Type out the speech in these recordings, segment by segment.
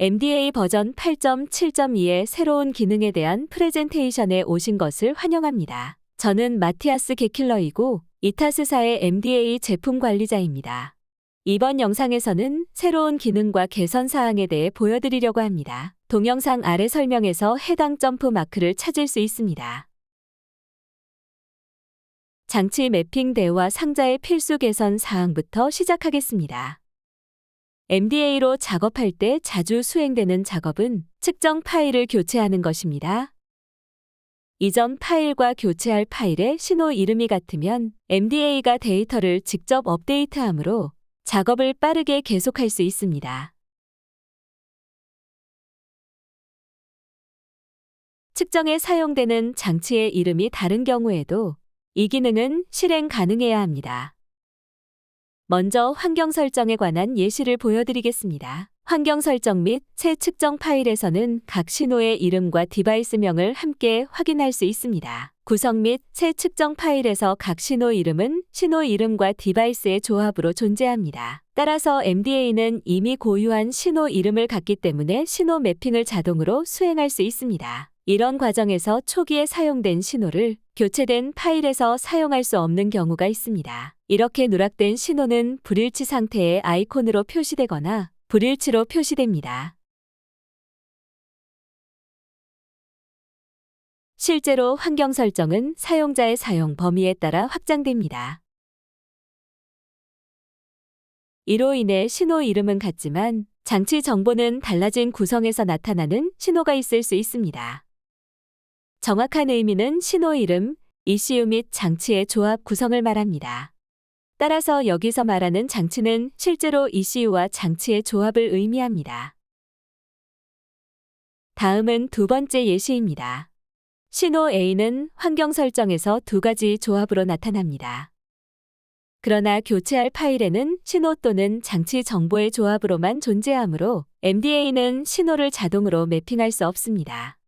MDA 버전 8.7.2의 새로운 기능에 대한 프레젠테이션에 오신 것을 환영합니다. 저는 마티아스 게킬러이고 이타스사의 MDA 제품 관리자입니다. 이번 영상에서는 새로운 기능과 개선 사항에 대해 보여드리려고 합니다. 동영상 아래 설명에서 해당 점프 마크를 찾을 수 있습니다. 장치 매핑 대화 상자의 필수 개선 사항부터 시작하겠습니다. MDA로 작업할 때 자주 수행되는 작업은 측정 파일을 교체하는 것입니다. 이전 파일과 교체할 파일의 신호 이름이 같으면 MDA가 데이터를 직접 업데이트하므로 작업을 빠르게 계속할 수 있습니다. 측정에 사용되는 장치의 이름이 다른 경우에도 이 기능은 실행 가능해야 합니다. 먼저 환경 설정에 관한 예시를 보여드리겠습니다. 환경 설정 및 새 측정 파일에서는 각 신호의 이름과 디바이스명을 함께 확인할 수 있습니다. 구성 및 새 측정 파일에서 각 신호 이름은 신호 이름과 디바이스의 조합으로 존재합니다. 따라서 MDA는 이미 고유한 신호 이름을 갖기 때문에 신호 매핑을 자동으로 수행할 수 있습니다. 이런 과정에서 초기에 사용된 신호를 교체된 파일에서 사용할 수 없는 경우가 있습니다. 이렇게 누락된 신호는 불일치 상태의 아이콘으로 표시되거나 불일치로 표시됩니다. 실제로 환경 설정은 사용자의 사용 범위에 따라 확장됩니다. 이로 인해 신호 이름은 같지만 장치 정보는 달라진 구성에서 나타나는 신호가 있을 수 있습니다. 정확한 의미는 신호 이름, ECU 및 장치의 조합 구성을 말합니다. 따라서 여기서 말하는 장치는 실제로 ECU와 장치의 조합을 의미합니다. 다음은 두 번째 예시입니다. 신호 A는 환경 설정에서 두 가지 조합으로 나타납니다. 그러나 교체할 파일에는 신호 또는 장치 정보의 조합으로만 존재하므로 MDA는 신호를 자동으로 매핑할 수 없습니다.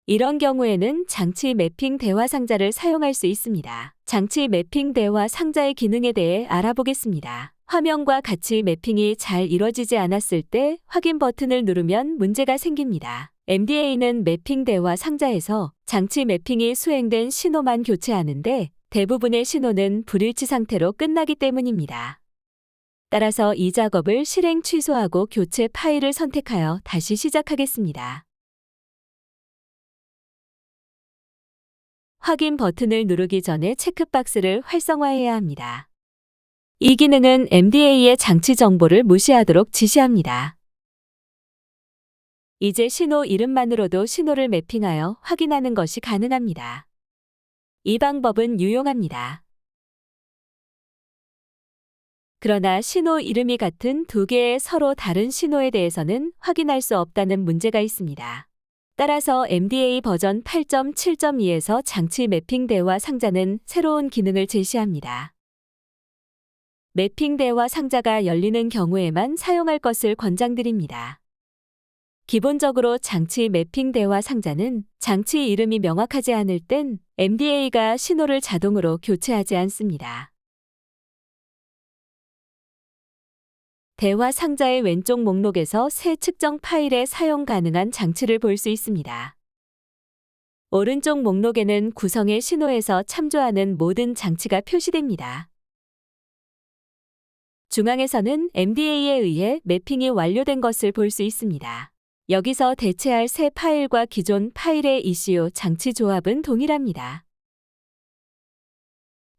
이런 경우에는 장치 매핑 대화 상자를 사용할 수 있습니다. 장치 매핑 대화 상자의 기능에 대해 알아보겠습니다. 화면과 같이 매핑이 잘 이루어지지 않았을 때 확인 버튼을 누르면 문제가 생깁니다. MDA는 매핑 대화 상자에서 장치 매핑이 수행된 신호만 교체하는데 대부분의 신호는 불일치 상태로 끝나기 때문입니다. 따라서 이 작업을 실행 취소하고 교체 파일을 선택하여 다시 시작하겠습니다. 확인 버튼을 누르기 전에 체크박스를 활성화해야 합니다. 이 기능은 MDA의 장치 정보를 무시하도록 지시합니다. 이제 신호 이름만으로도 신호를 매핑하여 확인하는 것이 가능합니다. 이 방법은 유용합니다. 그러나 신호 이름이 같은 두 개의 서로 다른 신호에 대해서는 확인할 수 없다는 문제가 있습니다. 따라서 MDA 버전 8.7.2에서 장치 매핑 대화 상자는 새로운 기능을 제시합니다. 매핑 대화 상자가 열리는 경우에만 사용할 것을 권장드립니다. 기본적으로 장치 매핑 대화 상자는 장치 이름이 명확하지 않을 땐 MDA가 신호를 자동으로 교체하지 않습니다. 대화 상자의 왼쪽 목록에서 새 측정 파일에 사용 가능한 장치를 볼 수 있습니다. 오른쪽 목록에는 구성의 신호에서 참조하는 모든 장치가 표시됩니다. 중앙에서는 MDA에 의해 매핑이 완료된 것을 볼 수 있습니다. 여기서 대체할 새 파일과 기존 파일의 ECU 장치 조합은 동일합니다.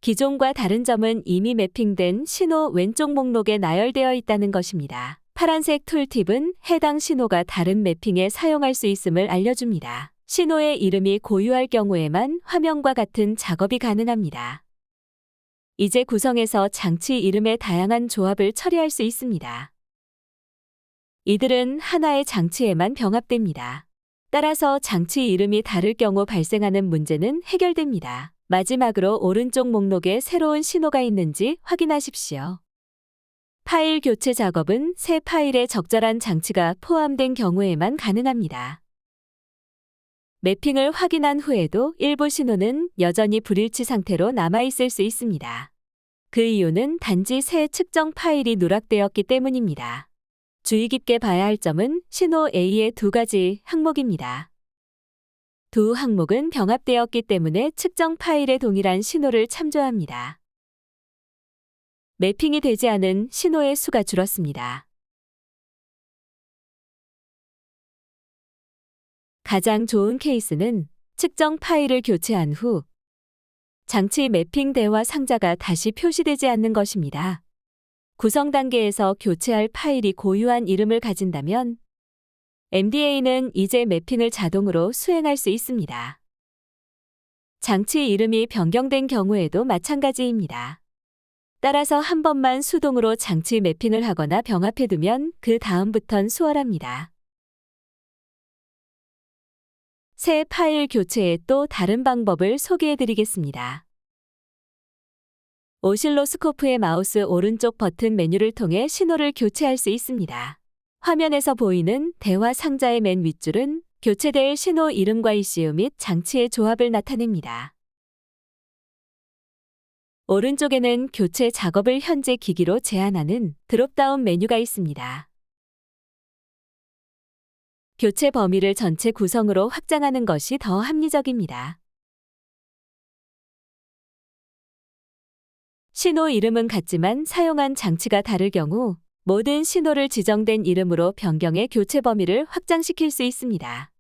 기존과 다른 점은 이미 매핑된 신호 왼쪽 목록에 나열되어 있다는 것입니다. 파란색 툴팁은 해당 신호가 다른 매핑에 사용할 수 있음을 알려줍니다. 신호의 이름이 고유할 경우에만 화면과 같은 작업이 가능합니다. 이제 구성에서 장치 이름의 다양한 조합을 처리할 수 있습니다. 이들은 하나의 장치에만 병합됩니다. 따라서 장치 이름이 다를 경우 발생하는 문제는 해결됩니다. 마지막으로 오른쪽 목록에 새로운 신호가 있는지 확인하십시오. 파일 교체 작업은 새 파일에 적절한 장치가 포함된 경우에만 가능합니다. 매핑을 확인한 후에도 일부 신호는 여전히 불일치 상태로 남아있을 수 있습니다. 그 이유는 단지 새 측정 파일이 누락되었기 때문입니다. 주의 깊게 봐야 할 점은 신호 A의 두 가지 항목입니다. 두 항목은 병합되었기 때문에 측정 파일에 동일한 신호를 참조합니다. 매핑이 되지 않은 신호의 수가 줄었습니다. 가장 좋은 케이스는 측정 파일을 교체한 후 장치 매핑 대화 상자가 다시 표시되지 않는 것입니다. 구성 단계에서 교체할 파일이 고유한 이름을 가진다면 MDA는 이제 매핑을 자동으로 수행할 수 있습니다. 장치 이름이 변경된 경우에도 마찬가지입니다. 따라서 한 번만 수동으로 장치 매핑을 하거나 병합해두면 그 다음부턴 수월합니다. 새 파일 교체의 또 다른 방법을 소개해드리겠습니다. 오실로스코프의 마우스 오른쪽 버튼 메뉴를 통해 신호를 교체할 수 있습니다. 화면에서 보이는 대화 상자의 맨 윗줄은 교체될 신호 이름과 ECU 및 장치의 조합을 나타냅니다. 오른쪽에는 교체 작업을 현재 기기로 제한하는 드롭다운 메뉴가 있습니다. 교체 범위를 전체 구성으로 확장하는 것이 더 합리적입니다. 신호 이름은 같지만 사용한 장치가 다를 경우 모든 신호를 지정된 이름으로 변경해 교체 범위를 확장시킬 수 있습니다.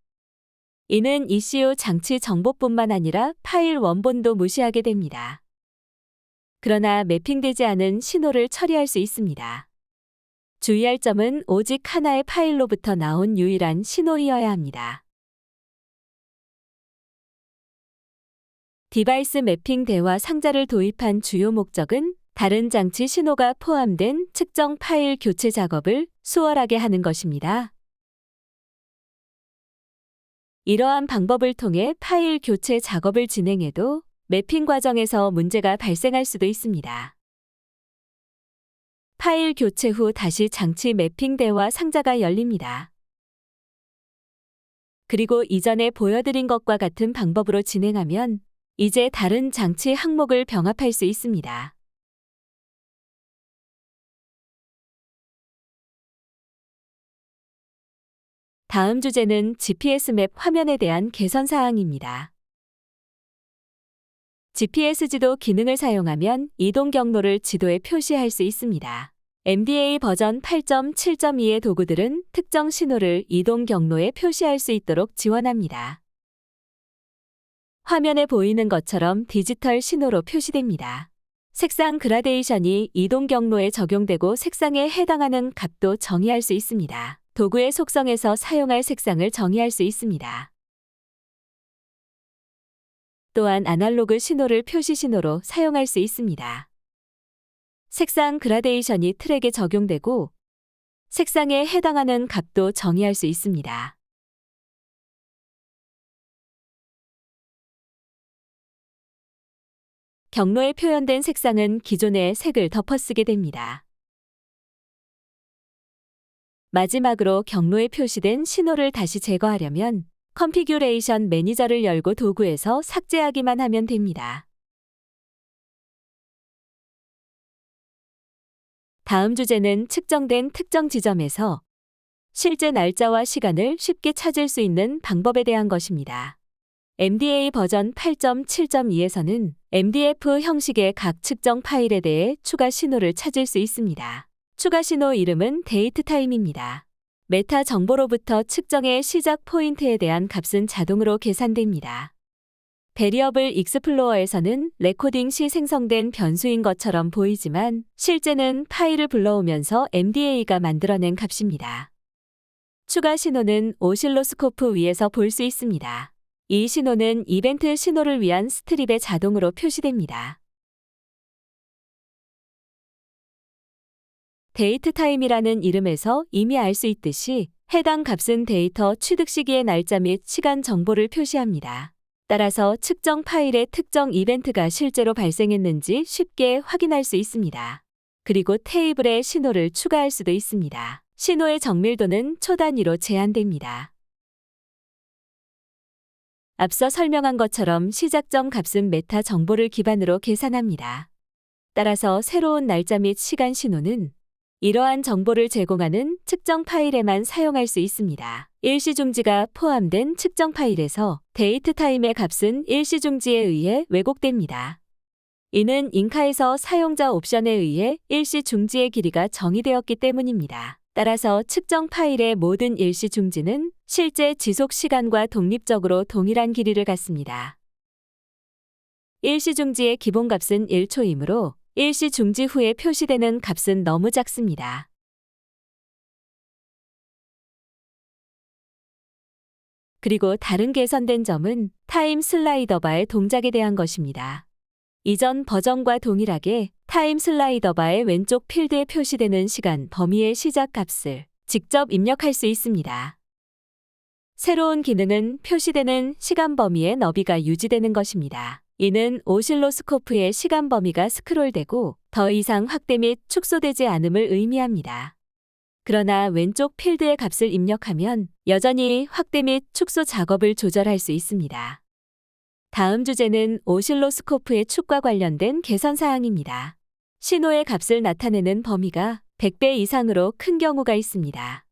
이는 ECU 장치 정보뿐만 아니라 파일 원본도 무시하게 됩니다. 그러나 매핑되지 않은 신호를 처리할 수 있습니다. 주의할 점은 오직 하나의 파일로부터 나온 유일한 신호이어야 합니다. 디바이스 매핑 대화 상자를 도입한 주요 목적은 다른 장치 신호가 포함된 측정 파일 교체 작업을 수월하게 하는 것입니다. 이러한 방법을 통해 파일 교체 작업을 진행해도 매핑 과정에서 문제가 발생할 수도 있습니다. 파일 교체 후 다시 장치 매핑 대화 상자가 열립니다. 그리고 이전에 보여드린 것과 같은 방법으로 진행하면 이제 다른 장치 항목을 병합할 수 있습니다. 다음 주제는 GPS 맵 화면에 대한 개선 사항입니다. GPS 지도 기능을 사용하면 이동 경로를 지도에 표시할 수 있습니다. MDA 버전 8.7.2의 도구들은 특정 신호를 이동 경로에 표시할 수 있도록 지원합니다. 화면에 보이는 것처럼 디지털 신호로 표시됩니다. 색상 그라데이션이 이동 경로에 적용되고 색상에 해당하는 값도 정의할 수 있습니다. 도구의 속성에서 사용할 색상을 정의할 수 있습니다. 또한 아날로그 신호를 표시 신호로 사용할 수 있습니다. 색상 그라데이션이 트랙에 적용되고 색상에 해당하는 값도 정의할 수 있습니다. 경로에 표현된 색상은 기존의 색을 덮어쓰게 됩니다. 마지막으로 경로에 표시된 신호를 다시 제거하려면 컨피규레이션 매니저를 열고 도구에서 삭제하기만 하면 됩니다. 다음 주제는 측정된 특정 지점에서 실제 날짜와 시간을 쉽게 찾을 수 있는 방법에 대한 것입니다. MDA 버전 8.7.2에서는 MDF 형식의 각 측정 파일에 대해 추가 신호를 찾을 수 있습니다. 추가 신호 이름은 데이트 타임입니다. 메타 정보로부터 측정의 시작 포인트에 대한 값은 자동으로 계산됩니다. 베리어블 익스플로어에서는 레코딩 시 생성된 변수인 것처럼 보이지만 실제는 파일을 불러오면서 MDA가 만들어낸 값입니다. 추가 신호는 오실로스코프 위에서 볼 수 있습니다. 이 신호는 이벤트 신호를 위한 스트립에 자동으로 표시됩니다. 데이트 타임이라는 이름에서 이미 알 수 있듯이 해당 값은 데이터 취득 시기의 날짜 및 시간 정보를 표시합니다. 따라서 측정 파일의 특정 이벤트가 실제로 발생했는지 쉽게 확인할 수 있습니다. 그리고 테이블에 신호를 추가할 수도 있습니다. 신호의 정밀도는 초 단위로 제한됩니다. 앞서 설명한 것처럼 시작점 값은 메타 정보를 기반으로 계산합니다. 따라서 새로운 날짜 및 시간 신호는 이러한 정보를 제공하는 측정 파일에만 사용할 수 있습니다. 일시중지가 포함된 측정 파일에서 데이트 타임의 값은 일시중지에 의해 왜곡됩니다. 이는 인카에서 사용자 옵션에 의해 일시중지의 길이가 정의되었기 때문입니다. 따라서 측정 파일의 모든 일시중지는 실제 지속 시간과 독립적으로 동일한 길이를 갖습니다. 일시중지의 기본값은 1초이므로 일시중지 후에 표시되는 값은 너무 작습니다. 그리고 다른 개선된 점은 타임 슬라이더 바의 동작에 대한 것입니다. 이전 버전과 동일하게 타임 슬라이더 바의 왼쪽 필드에 표시되는 시간 범위의 시작 값을 직접 입력할 수 있습니다. 새로운 기능은 표시되는 시간 범위의 너비가 유지되는 것입니다. 이는 오실로스코프의 시간 범위가 스크롤되고 더 이상 확대 및 축소되지 않음을 의미합니다. 그러나 왼쪽 필드의 값을 입력하면 여전히 확대 및 축소 작업을 조절할 수 있습니다. 다음 주제는 오실로스코프의 축과 관련된 개선 사항입니다. 신호의 값을 나타내는 범위가 100배 이상으로 큰 경우가 있습니다.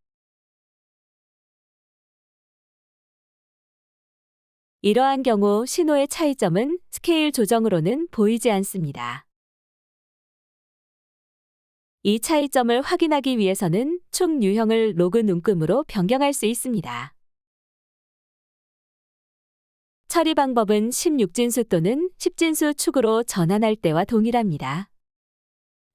이러한 경우 신호의 차이점은 스케일 조정으로는 보이지 않습니다. 이 차이점을 확인하기 위해서는 축 유형을 로그 눈금으로 변경할 수 있습니다. 처리 방법은 16진수 또는 10진수 축으로 전환할 때와 동일합니다.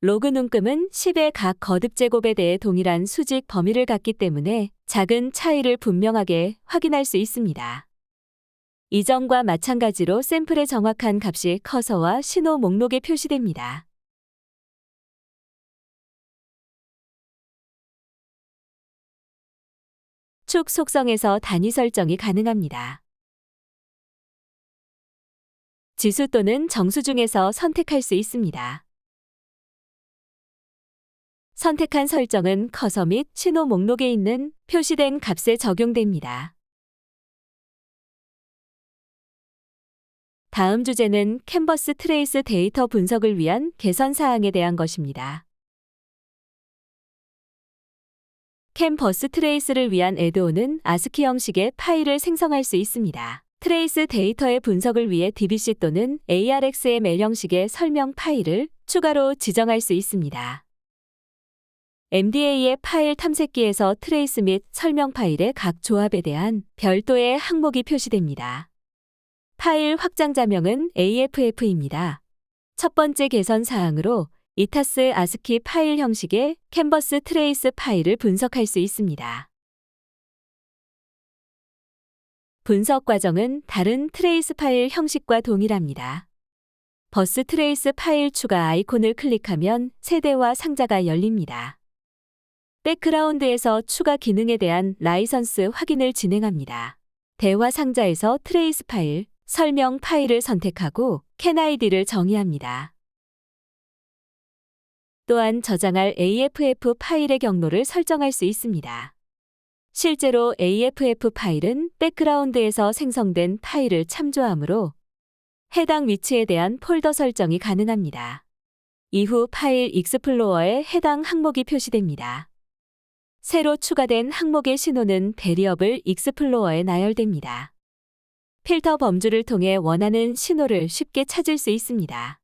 로그 눈금은 10의 각 거듭 제곱에 대해 동일한 수직 범위를 갖기 때문에 작은 차이를 분명하게 확인할 수 있습니다. 이전과 마찬가지로 샘플의 정확한 값이 커서와 신호 목록에 표시됩니다. 축 속성에서 단위 설정이 가능합니다. 지수 또는 정수 중에서 선택할 수 있습니다. 선택한 설정은 커서 및 신호 목록에 있는 표시된 값에 적용됩니다. 다음 주제는 캔버스 트레이스 데이터 분석을 위한 개선 사항에 대한 것입니다. 캔버스 트레이스를 위한 애드온은 아스키 형식의 파일을 생성할 수 있습니다. 트레이스 데이터의 분석을 위해 DBC 또는 ARXML 형식의 설명 파일을 추가로 지정할 수 있습니다. MDA의 파일 탐색기에서 트레이스 및 설명 파일의 각 조합에 대한 별도의 항목이 표시됩니다. 파일 확장자명은 AFF입니다. 첫 번째 개선 사항으로 이타스 아스키 파일 형식의 캔버스 트레이스 파일을 분석할 수 있습니다. 분석 과정은 다른 트레이스 파일 형식과 동일합니다. 버스 트레이스 파일 추가 아이콘을 클릭하면 세대와 상자가 열립니다. 백그라운드에서 추가 기능에 대한 라이선스 확인을 진행합니다. 대화 상자에서 트레이스 파일, 설명 파일을 선택하고 캔 아이디를 정의합니다. 또한 저장할 AFF 파일의 경로를 설정할 수 있습니다. 실제로 AFF 파일은 백그라운드에서 생성된 파일을 참조하므로 해당 위치에 대한 폴더 설정이 가능합니다. 이후 파일 익스플로어에 해당 항목이 표시됩니다. 새로 추가된 항목의 신호는 베리어블 익스플로어에 나열됩니다. 필터 범주를 통해 원하는 신호를 쉽게 찾을 수 있습니다.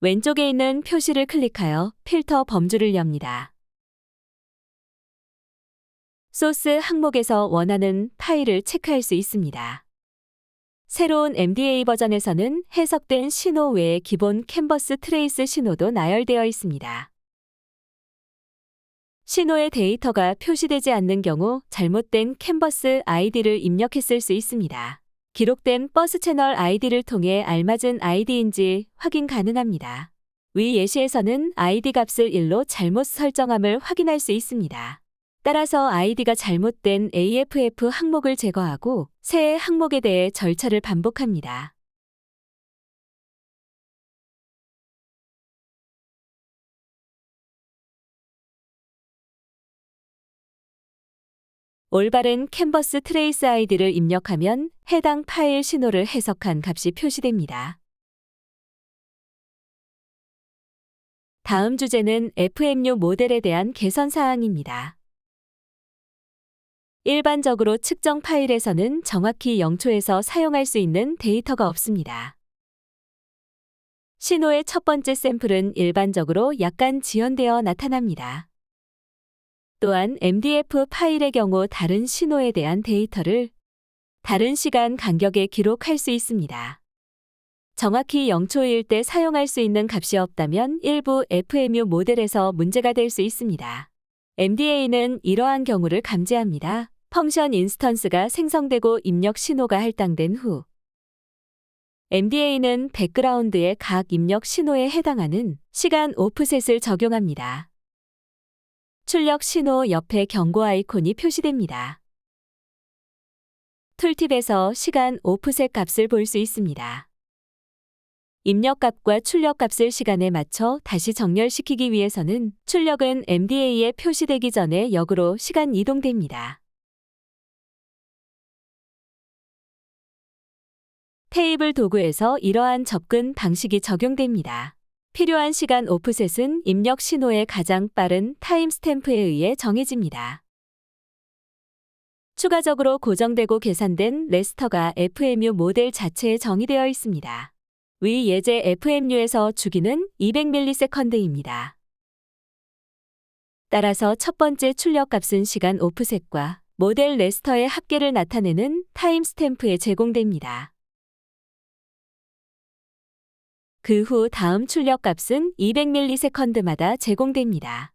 왼쪽에 있는 표시를 클릭하여 필터 범주를 엽니다. 소스 항목에서 원하는 파일을 체크할 수 있습니다. 새로운 MDA 버전에서는 해석된 신호 외에 기본 캔버스 트레이스 신호도 나열되어 있습니다. 신호의 데이터가 표시되지 않는 경우 잘못된 캔버스 아이디를 입력했을 수 있습니다. 기록된 버스 채널 아이디를 통해 알맞은 아이디인지 확인 가능합니다. 위 예시에서는 아이디 값을 1로 잘못 설정함을 확인할 수 있습니다. 따라서 아이디가 잘못된 AFF 항목을 제거하고 새 항목에 대해 절차를 반복합니다. 올바른 캔버스 트레이스 아이디를 입력하면 해당 파일 신호를 해석한 값이 표시됩니다. 다음 주제는 FMU 모델에 대한 개선 사항입니다. 일반적으로 측정 파일에서는 정확히 0초에서 사용할 수 있는 데이터가 없습니다. 신호의 첫 번째 샘플은 일반적으로 약간 지연되어 나타납니다. 또한 MDF 파일의 경우 다른 신호에 대한 데이터를 다른 시간 간격에 기록할 수 있습니다. 정확히 0초일 때 사용할 수 있는 값이 없다면 일부 FMU 모델에서 문제가 될 수 있습니다. MDA는 이러한 경우를 감지합니다. 펑션 인스턴스가 생성되고 입력 신호가 할당된 후 MDA는 백그라운드의 각 입력 신호에 해당하는 시간 오프셋을 적용합니다. 출력 신호 옆에 경고 아이콘이 표시됩니다. 툴팁에서 시간 오프셋 값을 볼 수 있습니다. 입력 값과 출력 값을 시간에 맞춰 다시 정렬시키기 위해서는 출력은 MDA에 표시되기 전에 역으로 시간 이동됩니다. 테이블 도구에서 이러한 접근 방식이 적용됩니다. 필요한 시간 오프셋은 입력 신호의 가장 빠른 타임스탬프에 의해 정해집니다. 추가적으로 고정되고 계산된 레스터가 FMU 모델 자체에 정의되어 있습니다. 위 예제 FMU에서 주기는 200ms입니다. 따라서 첫 번째 출력 값은 시간 오프셋과 모델 레스터의 합계를 나타내는 타임스탬프에 제공됩니다. 그 후 다음 출력 값은 200ms마다 제공됩니다.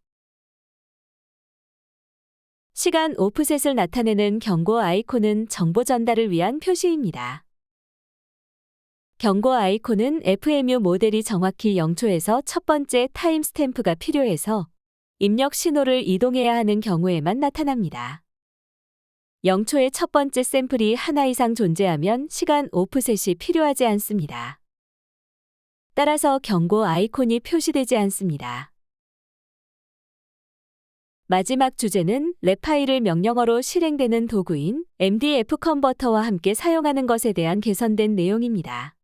시간 오프셋을 나타내는 경고 아이콘은 정보 전달을 위한 표시입니다. 경고 아이콘은 FMU 모델이 정확히 0초에서 첫 번째 타임스탬프가 필요해서 입력 신호를 이동해야 하는 경우에만 나타납니다. 0초의 첫 번째 샘플이 하나 이상 존재하면 시간 오프셋이 필요하지 않습니다. 따라서 경고 아이콘이 표시되지 않습니다. 마지막 주제는 랩 파일을 명령어로 실행되는 도구인 MDF 컨버터와 함께 사용하는 것에 대한 개선된 내용입니다.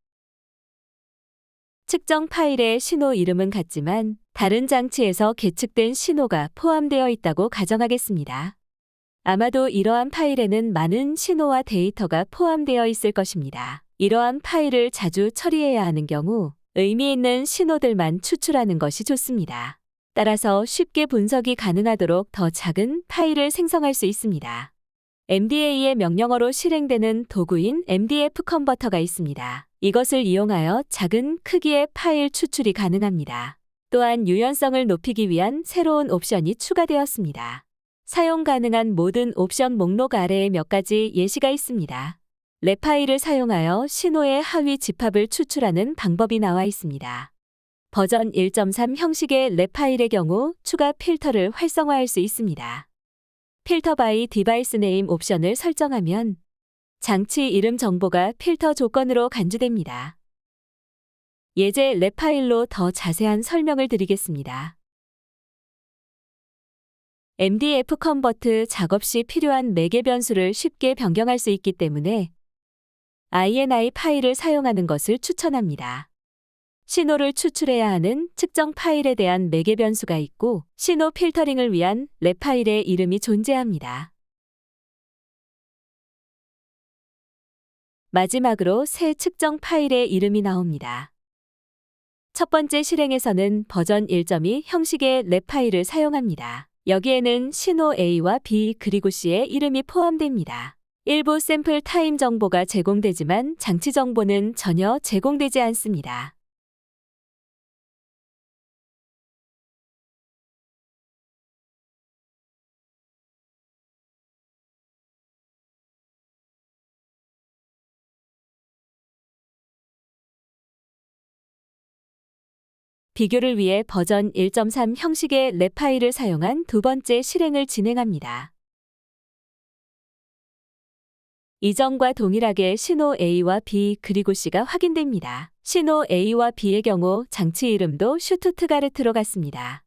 측정 파일의 신호 이름은 같지만 다른 장치에서 계측된 신호가 포함되어 있다고 가정하겠습니다. 아마도 이러한 파일에는 많은 신호와 데이터가 포함되어 있을 것입니다. 이러한 파일을 자주 처리해야 하는 경우 의미 있는 신호들만 추출하는 것이 좋습니다. 따라서 쉽게 분석이 가능하도록 더 작은 파일을 생성할 수 있습니다. MDA의 명령어로 실행되는 도구인 MDF 컨버터가 있습니다. 이것을 이용하여 작은 크기의 파일 추출이 가능합니다. 또한 유연성을 높이기 위한 새로운 옵션이 추가되었습니다. 사용 가능한 모든 옵션 목록 아래에 몇 가지 예시가 있습니다. 랩 파일을 사용하여 신호의 하위 집합을 추출하는 방법이 나와 있습니다. 버전 1.3 형식의 랩 파일의 경우 추가 필터를 활성화할 수 있습니다. 필터 바이 디바이스 네임 옵션을 설정하면 장치 이름 정보가 필터 조건으로 간주됩니다. 예제 랩 파일로 더 자세한 설명을 드리겠습니다. MDF 컨버트 작업 시 필요한 매개 변수를 쉽게 변경할 수 있기 때문에 INI 파일을 사용하는 것을 추천합니다. 신호를 추출해야 하는 측정 파일에 대한 매개 변수가 있고 신호 필터링을 위한 랩 파일의 이름이 존재합니다. 마지막으로 새 측정 파일의 이름이 나옵니다. 첫 번째 실행에서는 버전 1.2 형식의 랩 파일을 사용합니다. 여기에는 신호 A와 B 그리고 C의 이름이 포함됩니다. 일부 샘플 타임 정보가 제공되지만 장치 정보는 전혀 제공되지 않습니다. 비교를 위해 버전 1.3 형식의 랩 파일을 사용한 두 번째 실행을 진행합니다. 이전과 동일하게 신호 A와 B 그리고 C가 확인됩니다. 신호 A와 B의 경우 장치 이름도 슈투트가르트로 같습니다.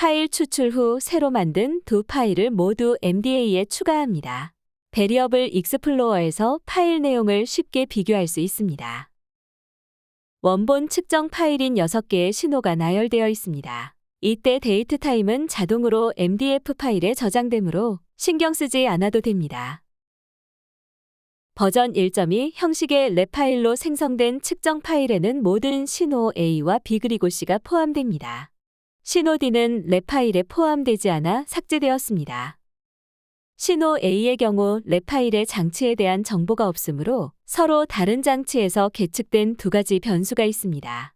파일 추출 후 새로 만든 두 파일을 모두 MDA에 추가합니다. 베리어블 익스플로어에서 파일 내용을 쉽게 비교할 수 있습니다. 원본 측정 파일인 6개의 신호가 나열되어 있습니다. 이때 데이트 타임은 자동으로 MDF 파일에 저장되므로 신경 쓰지 않아도 됩니다. 버전 1.2 형식의 랩 파일로 생성된 측정 파일에는 모든 신호 A와 B 그리고 C가 포함됩니다. 신호 D는 랩 파일에 포함되지 않아 삭제되었습니다. 신호 A의 경우 랩 파일의 장치에 대한 정보가 없으므로 서로 다른 장치에서 계측된 두 가지 변수가 있습니다.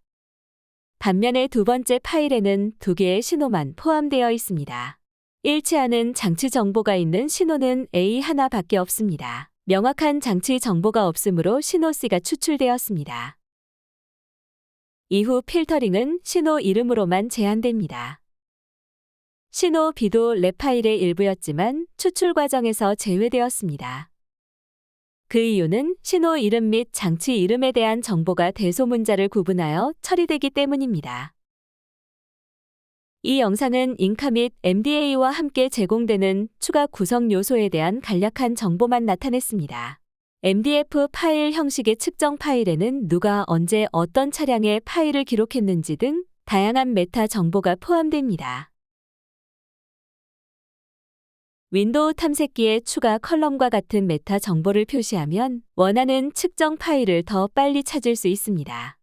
반면에 두 번째 파일에는 두 개의 신호만 포함되어 있습니다. 일치하는 장치 정보가 있는 신호는 A 하나밖에 없습니다. 명확한 장치 정보가 없으므로 신호 C가 추출되었습니다. 이후 필터링은 신호 이름으로만 제한됩니다. 신호 B도 랩 파일의 일부였지만 추출 과정에서 제외되었습니다. 그 이유는 신호 이름 및 장치 이름에 대한 정보가 대소문자를 구분하여 처리되기 때문입니다. 이 영상은 인카 및 MDA와 함께 제공되는 추가 구성 요소에 대한 간략한 정보만 나타냈습니다. MDF 파일 형식의 측정 파일에는 누가 언제 어떤 차량에 파일을 기록했는지 등 다양한 메타 정보가 포함됩니다. 윈도우 탐색기에 추가 컬럼과 같은 메타 정보를 표시하면 원하는 측정 파일을 더 빨리 찾을 수 있습니다.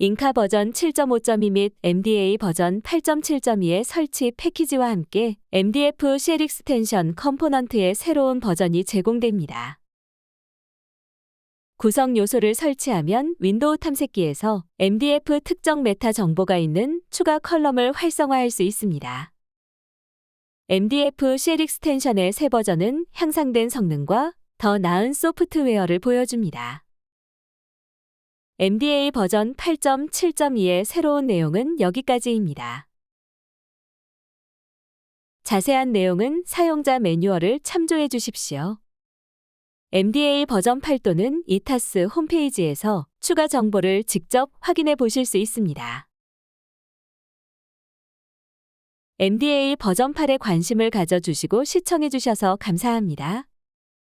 인카 버전 7.5.2 및 MDA 버전 8.7.2의 설치 패키지와 함께 MDF 쉘 익스텐션 컴포넌트의 새로운 버전이 제공됩니다. 구성 요소를 설치하면 윈도우 탐색기에서 MDF 특정 메타 정보가 있는 추가 컬럼을 활성화할 수 있습니다. MDF 쉘 익스텐션의 새 버전은 향상된 성능과 더 나은 소프트웨어를 보여줍니다. MDA 버전 8.7.2의 새로운 내용은 여기까지입니다. 자세한 내용은 사용자 매뉴얼을 참조해 주십시오. MDA 버전 8도는 이타스 홈페이지에서 추가 정보를 직접 확인해 보실 수 있습니다. MDA 버전 8에 관심을 가져주시고 시청해 주셔서 감사합니다.